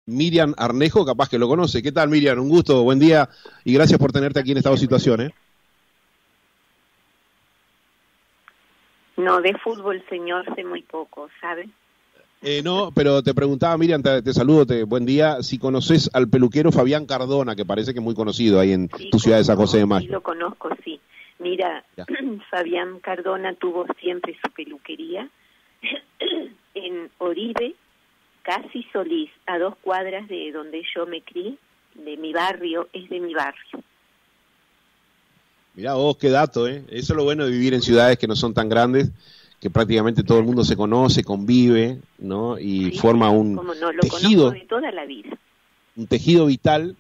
Miriam Arnejo, capaz que lo conoce. ¿Qué tal, Miriam? Un gusto, buen día y gracias por tenerte aquí en Estado de Situación. No, de fútbol, señor, sé muy poco, ¿sabe? No, pero te preguntaba, Miriam, te saludo, buen día, si conoces al peluquero Fabián Cardona, que parece que es muy conocido ahí en Sí, tu ciudad de San José de Mayo. Sí, lo conozco, sí. Mira, Ya. Fabián Cardona tuvo siempre su peluquería en Oribe, casi Solís, a 2 cuadras de donde yo me crié, de mi barrio, es de mi barrio. Mirá vos, qué dato, Eso es lo bueno de vivir en ciudades que no son tan grandes, que prácticamente todo el mundo se conoce, convive, ¿no? Y Sí, forma un como no, lo tejido, conozco de toda la vida. un tejido vital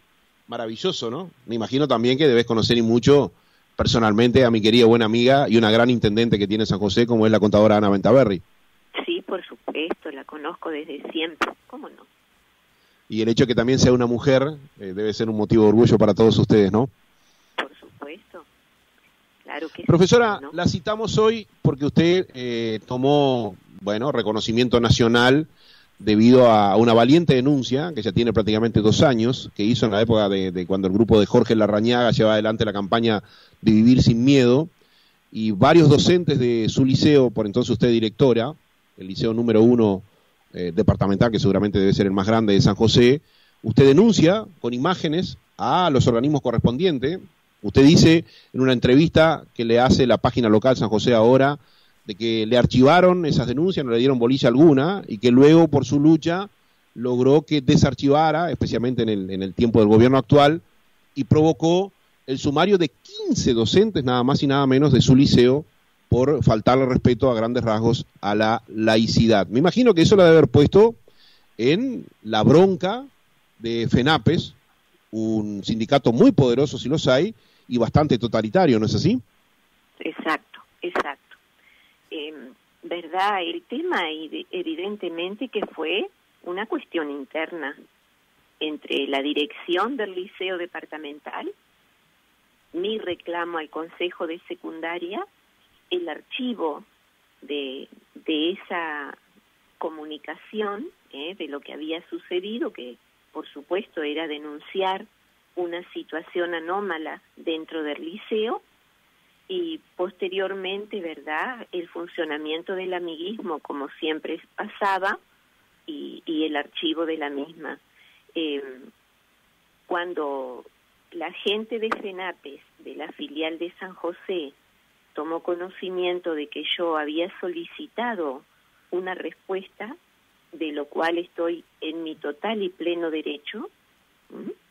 maravilloso, ¿no? Me imagino también que debes conocer y mucho personalmente a mi querida buena amiga y una gran intendente que tiene San José, como es la contadora Ana Ventaverri. Sí, por supuesto, la conozco desde siempre, ¿cómo no? Y el hecho de que también sea una mujer debe ser un motivo de orgullo para todos ustedes, ¿no? Por supuesto, claro que Profesora, sí, ¿no? la citamos hoy porque usted tomó, bueno, reconocimiento nacional debido a una valiente denuncia, que ya tiene prácticamente 2 años, que hizo en la época de cuando el grupo de Jorge Larrañaga llevaba adelante la campaña de Vivir sin Miedo, y varios docentes de su liceo, por entonces usted directora, el liceo número 1 departamental, que seguramente debe ser el más grande de San José, usted denuncia con imágenes a los organismos correspondientes. Usted dice en una entrevista que le hace la página local San José Ahora, de que le archivaron esas denuncias, no le dieron bolilla alguna, y que luego por su lucha logró que desarchivara, especialmente en el tiempo del gobierno actual, y provocó el sumario de 15 docentes, nada más y nada menos, de su liceo, por faltarle respeto a grandes rasgos a la laicidad. Me imagino que eso lo debe haber puesto en la bronca de FENAPES, un sindicato muy poderoso, si los hay, y bastante totalitario, ¿no es así? Exacto, exacto. ¿Verdad? El tema evidentemente que fue una cuestión interna entre la dirección del liceo departamental, mi reclamo al consejo de secundaria, el archivo de esa comunicación, de lo que había sucedido, que por supuesto era denunciar una situación anómala dentro del liceo, y posteriormente, ¿verdad?, el funcionamiento del amiguismo, como siempre pasaba, y el archivo de la misma. Cuando la gente de FENAPES, de la filial de San José, tomó conocimiento de que yo había solicitado una respuesta, de lo cual estoy en mi total y pleno derecho,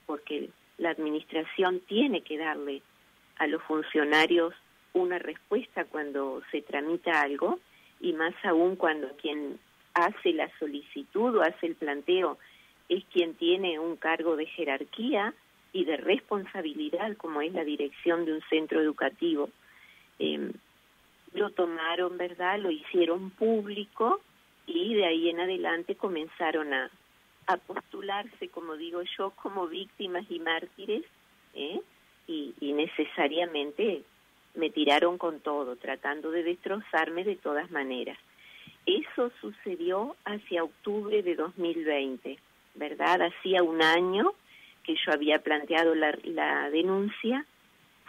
porque la administración tiene que darle a los funcionarios una respuesta cuando se tramita algo, y más aún cuando quien hace la solicitud o hace el planteo es quien tiene un cargo de jerarquía y de responsabilidad, como es la dirección de un centro educativo. Lo tomaron, ¿verdad?, lo hicieron público, y de ahí en adelante comenzaron a postularse, como digo yo, como víctimas y mártires, y necesariamente me tiraron con todo, tratando de destrozarme de todas maneras. Eso sucedió hacia octubre de 2020, ¿verdad? Hacía 1 año que yo había planteado la denuncia,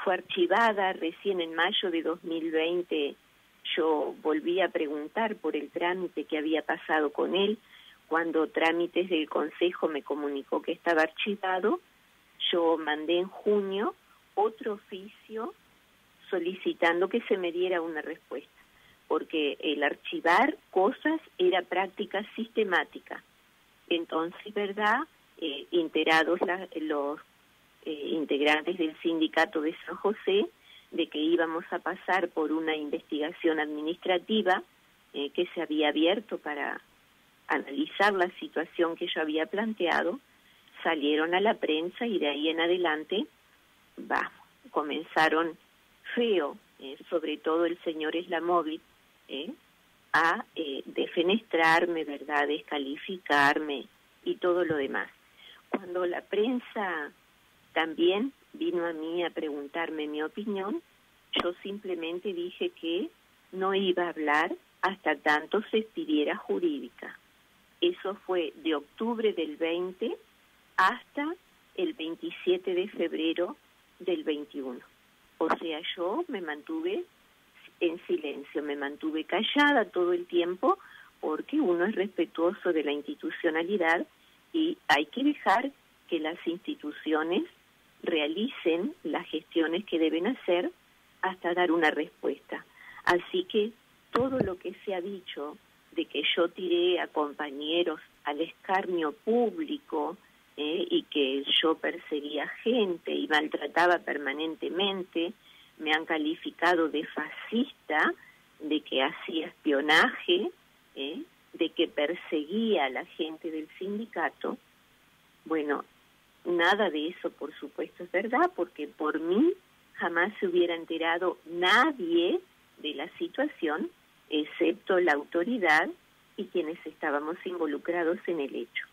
fue archivada recién en mayo de 2020. Yo volví a preguntar por el trámite que había pasado con él. Cuando Trámites del Consejo me comunicó que estaba archivado, yo mandé en junio otro oficio solicitando que se me diera una respuesta, porque el archivar cosas era práctica sistemática. Entonces, ¿verdad?, enterados los integrantes del sindicato de San José de que íbamos a pasar por una investigación administrativa que se había abierto para analizar la situación que yo había planteado, salieron a la prensa, y de ahí en adelante comenzaron feo, sobre todo el señor Slamovic, a defenestrarme, ¿verdad?, descalificarme y todo lo demás. Cuando la prensa también vino a mí a preguntarme mi opinión, yo simplemente dije que no iba a hablar hasta tanto se expidiera jurídica. Eso fue de octubre del 20 hasta el 27 de febrero del 21. O sea, yo me mantuve en silencio, me mantuve callada todo el tiempo, porque uno es respetuoso de la institucionalidad y hay que dejar que las instituciones realicen las gestiones que deben hacer hasta dar una respuesta. Así que todo lo que se ha dicho de que yo tiré a compañeros al escarnio público y que yo perseguía gente y maltrataba permanentemente, me han calificado de fascista, de que hacía espionaje, de que perseguía a la gente del sindicato. Bueno, nada de eso, por supuesto, es verdad, porque por mí jamás se hubiera enterado nadie de la situación, excepto la autoridad y quienes estábamos involucrados en el hecho.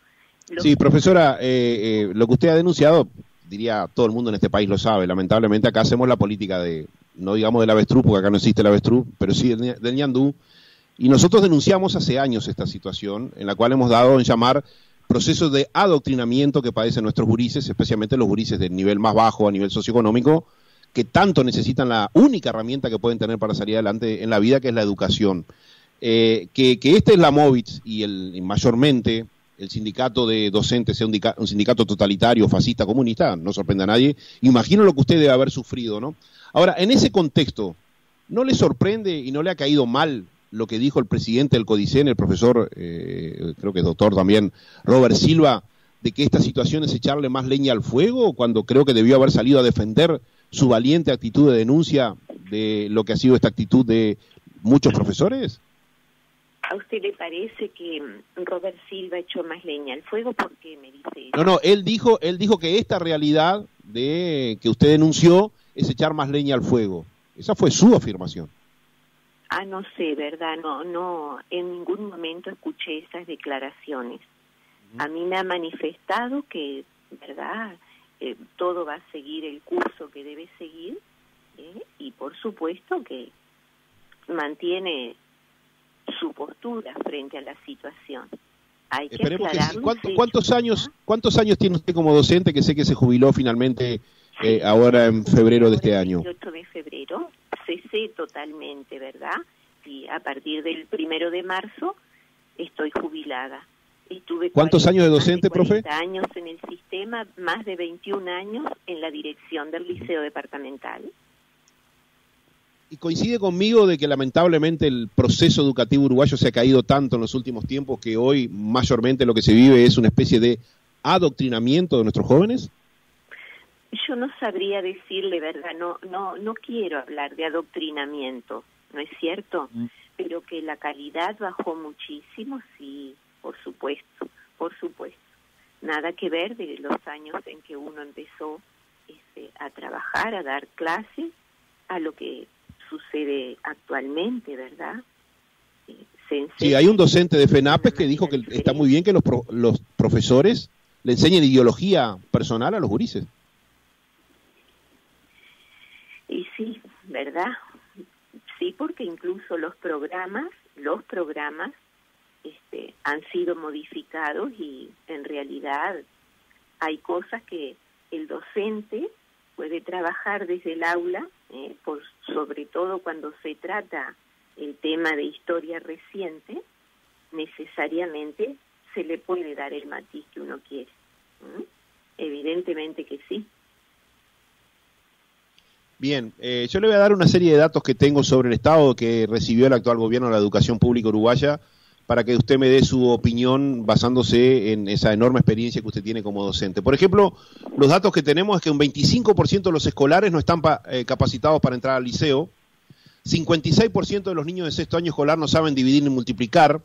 Sí, profesora, lo que usted ha denunciado, diría todo el mundo en este país lo sabe. Lamentablemente acá hacemos la política de, no digamos del avestruz, porque acá no existe el avestruz, pero sí del ñandú. Y nosotros denunciamos hace años esta situación, en la cual hemos dado en llamar procesos de adoctrinamiento que padecen nuestros gurises, especialmente los gurises del nivel más bajo a nivel socioeconómico, que tanto necesitan la única herramienta que pueden tener para salir adelante en la vida, que es la educación. Que esta es la Movitz y mayormente el sindicato de docentes sea un sindicato totalitario, fascista, comunista, no sorprende a nadie. Imagino lo que usted debe haber sufrido, ¿no? Ahora, en ese contexto, ¿no le sorprende y no le ha caído mal lo que dijo el presidente del CODICEN, el profesor, creo que es doctor también, Robert Silva, de que esta situación es echarle más leña al fuego, cuando creo que debió haber salido a defender su valiente actitud de denuncia de lo que ha sido esta actitud de muchos profesores? ¿A usted le parece que Robert Silva echó más leña al fuego? ¿Por qué me dice eso? No, él dijo que esta realidad de que usted denunció es echar más leña al fuego. Esa fue su afirmación. No sé, ¿verdad? No, en ningún momento escuché esas declaraciones. A mí me ha manifestado que, ¿verdad?, todo va a seguir el curso que debe seguir, y por supuesto que mantiene su postura frente a la situación. Hay que Esperemos que sí. ¿Cuántos ¿Cuántos años tiene usted como docente, que sé que se jubiló finalmente ahora en febrero de este año? El 28 de febrero cesé totalmente, ¿verdad? Y a partir del 1 de marzo estoy jubilada. Estuve ¿Cuántos años de docente, profe? 40 años en el sistema, más de 21 años en la dirección del liceo departamental. ¿Y coincide conmigo de que lamentablemente el proceso educativo uruguayo se ha caído tanto en los últimos tiempos que hoy mayormente lo que se vive es una especie de adoctrinamiento de nuestros jóvenes? Yo no sabría decirle, ¿verdad? No quiero hablar de adoctrinamiento, ¿no es cierto? Pero que la calidad bajó muchísimo, sí, por supuesto. Nada que ver de los años en que uno empezó a trabajar, a dar clases, a lo que sucede actualmente, ¿verdad? Sí, hay un docente de FENAPES que dijo que está muy bien que los profesores le enseñen ideología personal a los gurises. Y sí, ¿verdad? Sí, porque incluso los programas han sido modificados y en realidad hay cosas que el docente puede trabajar desde el aula, sobre todo cuando se trata el tema de historia reciente, necesariamente se le puede dar el matiz que uno quiere. Evidentemente que sí. Bien, yo le voy a dar una serie de datos que tengo sobre el estado que recibió el actual gobierno de la educación pública uruguaya, para que usted me dé su opinión basándose en esa enorme experiencia que usted tiene como docente. Por ejemplo, los datos que tenemos es que un 25% de los escolares no están capacitados para entrar al liceo, 56% de los niños de sexto año escolar no saben dividir ni multiplicar,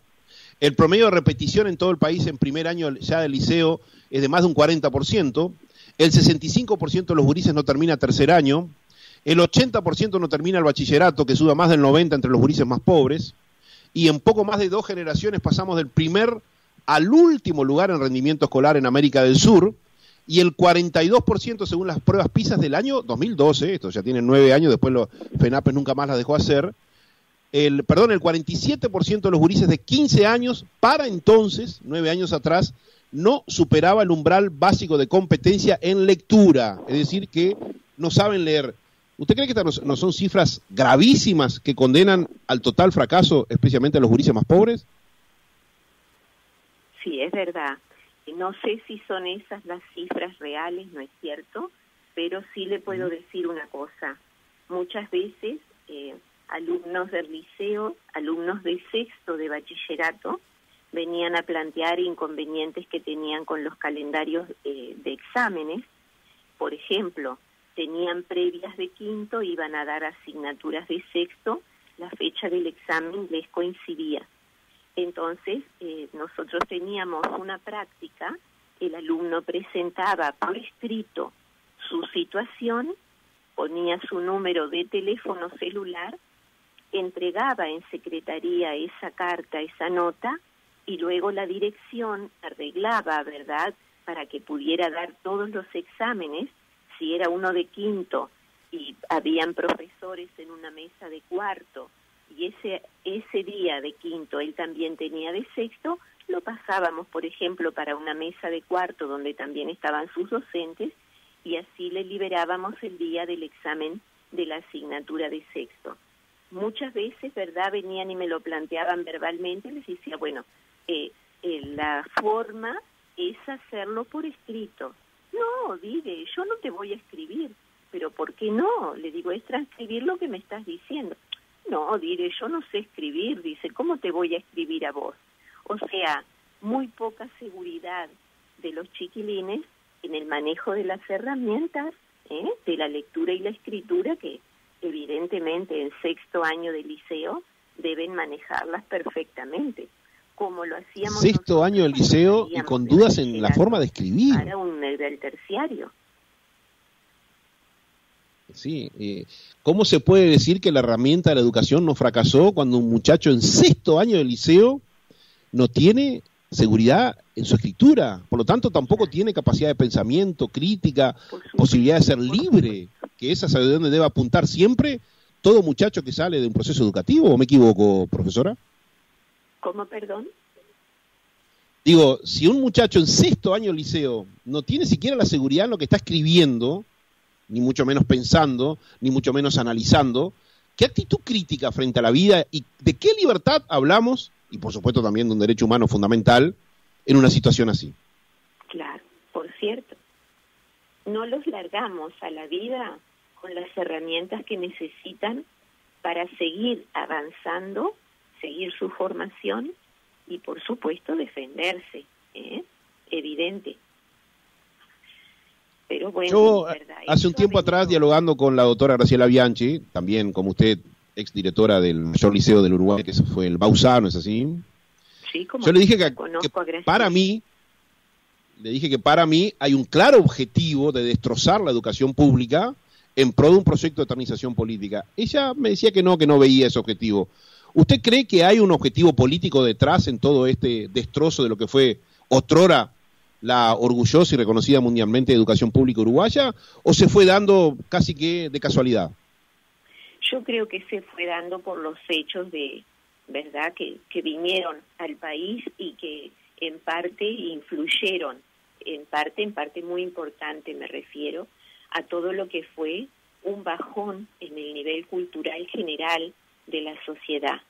el promedio de repetición en todo el país en primer año ya del liceo es de más de un 40%, el 65% de los gurises no termina tercer año, el 80% no termina el bachillerato, que suba más del 90% entre los gurises más pobres, y en poco más de 2 generaciones pasamos del primer al último lugar en rendimiento escolar en América del Sur, y el 42% según las pruebas PISA del año 2012, esto ya tiene 9 años, después los FENAPES nunca más las dejó hacer, el 47% de los gurises de 15 años, para entonces, 9 años atrás, no superaba el umbral básico de competencia en lectura, es decir, que no saben leer. ¿Usted cree que estas no son cifras gravísimas que condenan al total fracaso, especialmente a los gurises más pobres? Sí, es verdad. No sé si son esas las cifras reales, no es cierto, pero sí le puedo decir una cosa. Muchas veces alumnos del liceo, alumnos de sexto de bachillerato, venían a plantear inconvenientes que tenían con los calendarios de exámenes. Por ejemplo, tenían previas de quinto, iban a dar asignaturas de sexto, la fecha del examen les coincidía. Entonces, nosotros teníamos una práctica, el alumno presentaba por escrito su situación, ponía su número de teléfono celular, entregaba en secretaría esa carta, esa nota, y luego la dirección arreglaba, ¿verdad?, para que pudiera dar todos los exámenes. Si era uno de quinto y habían profesores en una mesa de cuarto, y ese día de quinto él también tenía de sexto, lo pasábamos, por ejemplo, para una mesa de cuarto donde también estaban sus docentes, y así le liberábamos el día del examen de la asignatura de sexto. Muchas veces, ¿verdad?, venían y me lo planteaban verbalmente, les decía, bueno, la forma es hacerlo por escrito. No, diré, yo no te voy a escribir, pero ¿por qué no? Le digo, es transcribir lo que me estás diciendo. No, diré, yo no sé escribir, dice, ¿cómo te voy a escribir a vos? O sea, muy poca seguridad de los chiquilines en el manejo de las herramientas, de la lectura y la escritura, que evidentemente en sexto año de liceo deben manejarlas perfectamente, como lo hacíamos sexto año de liceo y con dudas en la forma de escribir. Para un nivel terciario. Sí, ¿cómo se puede decir que la herramienta de la educación no fracasó cuando un muchacho en sexto año de liceo no tiene seguridad en su escritura? Por lo tanto, tampoco tiene capacidad de pensamiento, crítica, posibilidad de ser libre, que esa es a donde debe apuntar siempre todo muchacho que sale de un proceso educativo. ¿O me equivoco, profesora? ¿Cómo, perdón? Digo, si un muchacho en sexto año de liceo no tiene siquiera la seguridad en lo que está escribiendo, ni mucho menos pensando, ni mucho menos analizando, ¿qué actitud crítica frente a la vida y de qué libertad hablamos? Y por supuesto también de un derecho humano fundamental en una situación así. Claro, por cierto, no los largamos a la vida con las herramientas que necesitan para seguir avanzando, seguir su formación y por supuesto defenderse, evidente. Pero bueno, yo hace un tiempo atrás, dialogando con la doctora Graciela Bianchi, también como usted, exdirectora del mayor liceo del Uruguay, que eso fue el Bauzá, ¿no es así? Sí, como yo le dije que para mí, hay un claro objetivo de destrozar la educación pública en pro de un proyecto de eternización política. Ella me decía que no veía ese objetivo. ¿Usted cree que hay un objetivo político detrás en todo este destrozo de lo que fue otrora la orgullosa y reconocida mundialmente educación pública uruguaya, o se fue dando casi que de casualidad? Yo creo que se fue dando por los hechos verdad que vinieron al país y que en parte influyeron, en parte muy importante me refiero, a todo lo que fue un bajón en el nivel cultural general de la sociedad.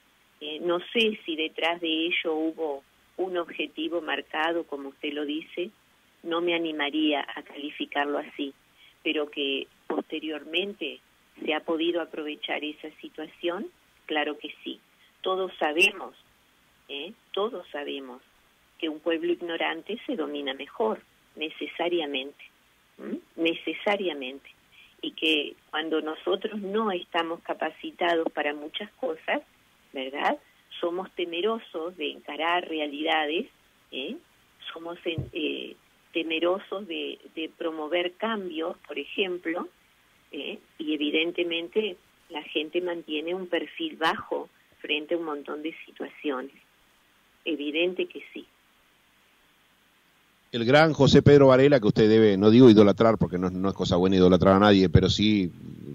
No sé si detrás de ello hubo un objetivo marcado, como usted lo dice, no me animaría a calificarlo así, pero que posteriormente se ha podido aprovechar esa situación, claro que sí. Todos sabemos que un pueblo ignorante se domina mejor, necesariamente, necesariamente, y que cuando nosotros no estamos capacitados para muchas cosas, ¿verdad?, somos temerosos de encarar realidades, somos temerosos de promover cambios, por ejemplo, y evidentemente la gente mantiene un perfil bajo frente a un montón de situaciones. Evidente que sí. El gran José Pedro Varela, que usted debe, no digo idolatrar porque no es cosa buena idolatrar a nadie, pero sí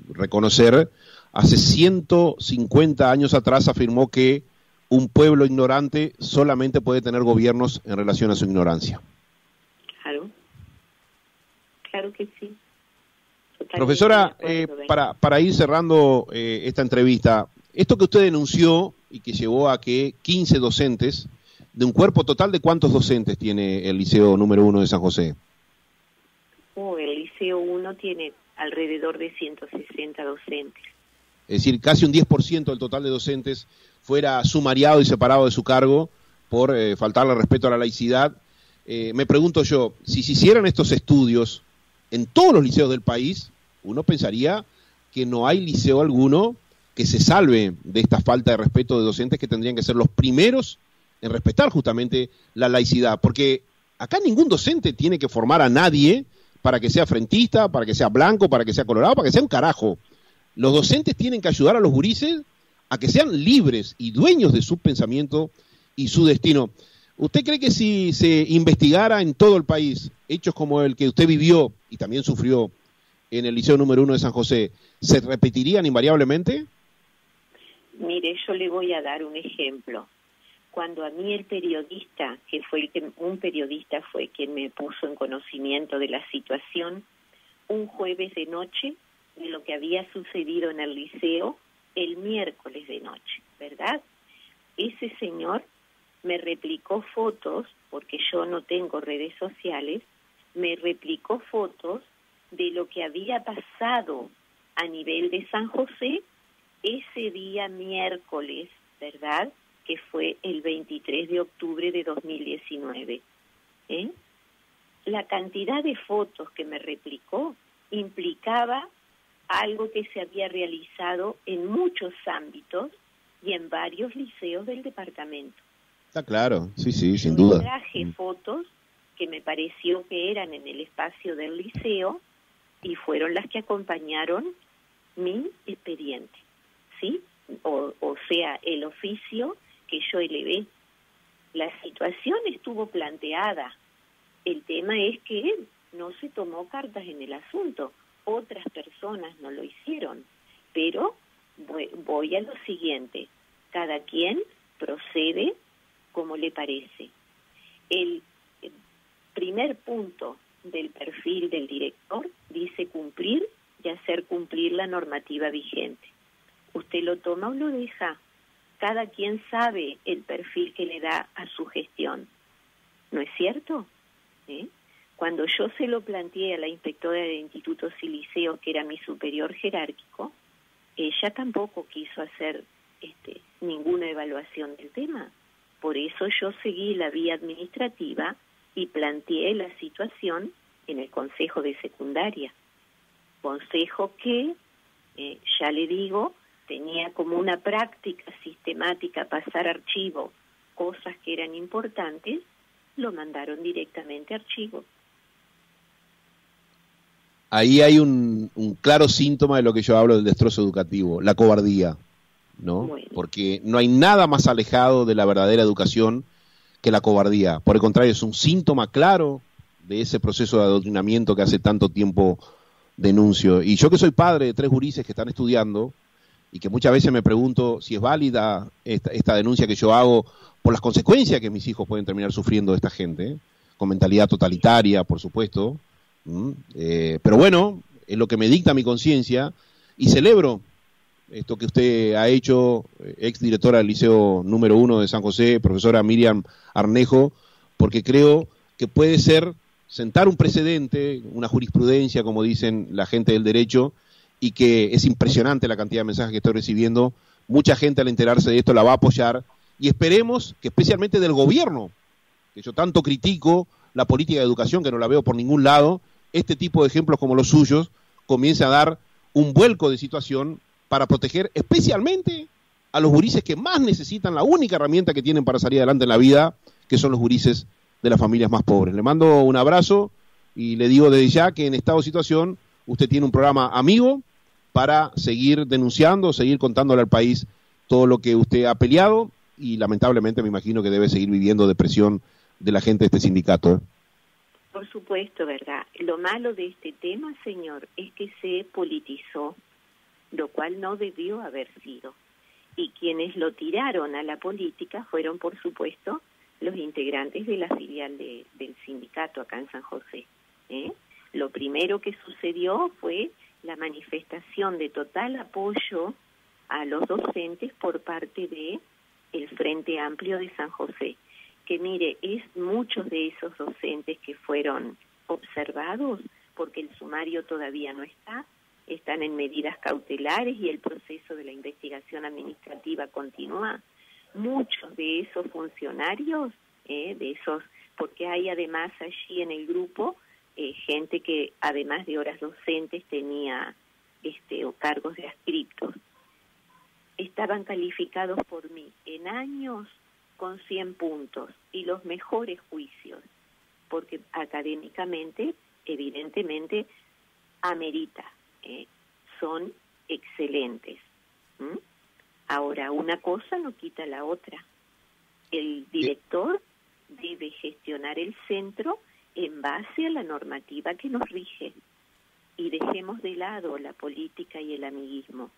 reconocer, hace 150 años atrás afirmó que un pueblo ignorante solamente puede tener gobiernos en relación a su ignorancia. Claro, claro que sí. Totalmente. Profesora, para ir cerrando esta entrevista, esto que usted denunció y que llevó a que 15 docentes, de un cuerpo total de ¿cuántos docentes tiene el Liceo número 1 de San José? El Liceo 1 tiene alrededor de 160 docentes. Es decir, casi un 10% del total de docentes fuera sumariado y separado de su cargo por faltarle respeto a la laicidad. Me pregunto yo, si se hicieran estos estudios en todos los liceos del país, uno pensaría que no hay liceo alguno que se salve de esta falta de respeto de docentes que tendrían que ser los primeros en respetar justamente la laicidad, porque acá ningún docente tiene que formar a nadie para que sea frentista, para que sea blanco, para que sea colorado, para que sea un carajo. Los docentes tienen que ayudar a los gurises a que sean libres y dueños de su pensamiento y su destino. ¿Usted cree que si se investigara en todo el país hechos como el que usted vivió y también sufrió en el Liceo número 1 de San José, se repetirían invariablemente? Mire, yo le voy a dar un ejemplo. Cuando a mí el periodista, un periodista fue quien me puso en conocimiento de la situación, un jueves de noche, de lo que había sucedido en el liceo el miércoles de noche, ¿verdad? Ese señor me replicó fotos, porque yo no tengo redes sociales, me replicó fotos de lo que había pasado a nivel de San José ese día miércoles, ¿verdad?, que fue el 23 de octubre de 2019. La cantidad de fotos que me replicó implicaba algo que se había realizado en muchos ámbitos y en varios liceos del departamento. Está claro, sí, sin duda. Traje fotos que me pareció que eran en el espacio del liceo y fueron las que acompañaron mi expediente, ¿sí? O sea, el oficio que yo elevé. La situación estuvo planteada. El tema es que no se tomó cartas en el asunto. Otras personas no lo hicieron. Pero voy a lo siguiente. Cada quien procede como le parece. El primer punto del perfil del director dice cumplir y hacer cumplir la normativa vigente. Usted lo toma o lo deja. Cada quien sabe el perfil que le da a su gestión. ¿No es cierto? Cuando yo se lo planteé a la inspectora de institutos y liceos, que era mi superior jerárquico, ella tampoco quiso hacer ninguna evaluación del tema. Por eso yo seguí la vía administrativa y planteé la situación en el Consejo de Secundaria. Consejo que, ya le digo, tenía como una práctica sistemática pasar archivo, cosas que eran importantes, lo mandaron directamente a archivo. Ahí hay un claro síntoma de lo que yo hablo del destrozo educativo, la cobardía, ¿no? Bueno. Porque no hay nada más alejado de la verdadera educación que la cobardía. Por el contrario, es un síntoma claro de ese proceso de adoctrinamiento que hace tanto tiempo denuncio. Y yo que soy padre de 3 gurises que están estudiando, y que muchas veces me pregunto si es válida esta denuncia que yo hago por las consecuencias que mis hijos pueden terminar sufriendo de esta gente, con mentalidad totalitaria, por supuesto. Pero bueno, es lo que me dicta mi conciencia, y celebro esto que usted ha hecho, ex directora del Liceo número 1 de San José, profesora Miriam Arnejo, porque creo que puede sentar un precedente, una jurisprudencia, como dicen la gente del derecho, y que es impresionante la cantidad de mensajes que estoy recibiendo. Mucha gente al enterarse de esto la va a apoyar, y esperemos que especialmente del gobierno, que yo tanto critico la política de educación, que no la veo por ningún lado, este tipo de ejemplos como los suyos comience a dar un vuelco de situación para proteger especialmente a los gurises que más necesitan la única herramienta que tienen para salir adelante en la vida, que son los gurises de las familias más pobres. Le mando un abrazo y le digo desde ya que en esta situación usted tiene un programa amigo para seguir denunciando, seguir contándole al país todo lo que usted ha peleado, y lamentablemente me imagino que debe seguir viviendo de presión de la gente de este sindicato. Por supuesto, ¿verdad? Lo malo de este tema, señor, es que se politizó. lo cual no debió haber sido. Y quienes lo tiraron a la política fueron, por supuesto, los integrantes de la filial del sindicato acá en San José. Lo primero que sucedió fue la manifestación de total apoyo a los docentes por parte de el Frente Amplio de San José, que mire, muchos de esos docentes que fueron observados, porque el sumario todavía no están en medidas cautelares y el proceso de la investigación administrativa continúa. Muchos de esos funcionarios, porque hay además allí en el grupo gente que además de horas docentes tenía cargos de adscriptos, estaban calificados por mí en años con 100 puntos y los mejores juicios, porque académicamente, evidentemente, amerita, son excelentes. Ahora, una cosa no quita la otra. El director debe gestionar el centro en base a la normativa que nos rige y dejemos de lado la política y el amiguismo.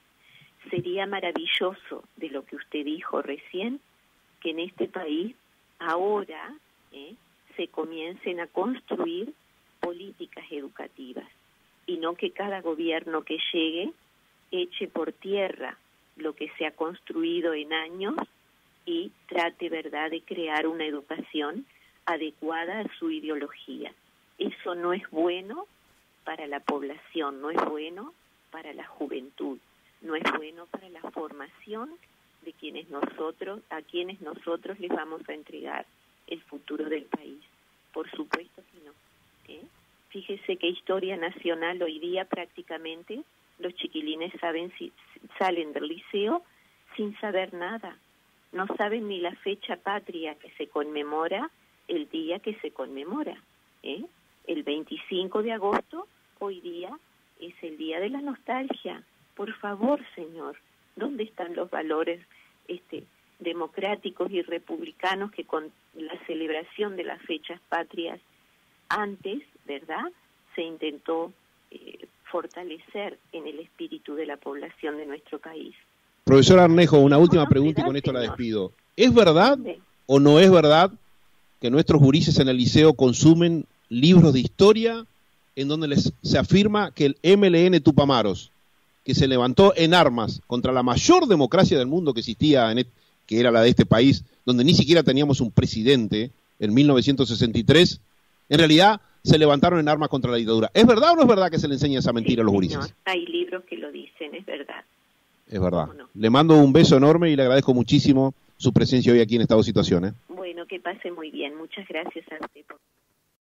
Sería maravilloso, de lo que usted dijo recién, que en este país ahora se comiencen a construir políticas educativas y no que cada gobierno que llegue eche por tierra lo que se ha construido en años y trate, ¿verdad?, de crear una educación adecuada a su ideología. Eso no es bueno para la población, no es bueno para la juventud, no es bueno para la formación de a quienes nosotros les vamos a entregar el futuro del país. Por supuesto que no. Fíjese que historia nacional hoy día prácticamente los chiquilines salen del liceo sin saber nada. No saben ni la fecha patria que se conmemora el día que se conmemora. El 25 de agosto, hoy día, es el día de la nostalgia. Por favor, señor, ¿dónde están los valores democráticos y republicanos que con la celebración de las fechas patrias antes, ¿verdad?, se intentó fortalecer en el espíritu de la población de nuestro país? Profesor Arnejo, una última pregunta y con esto la despido. ¿Es verdad o no es verdad que nuestros gurises en el liceo consumen libros de historia en donde se afirma que el MLN Tupamaros, que se levantó en armas contra la mayor democracia del mundo que existía, que era la de este país, donde ni siquiera teníamos un presidente en 1963, en realidad se levantaron en armas contra la dictadura? ¿Es verdad o no es verdad que se le enseña esa mentira a los gurises? Señor, hay libros que lo dicen, es verdad. Es verdad. No. Le mando un beso enorme y le agradezco muchísimo su presencia hoy aquí en Estado de Situación. Bueno, que pase muy bien. Muchas gracias a usted por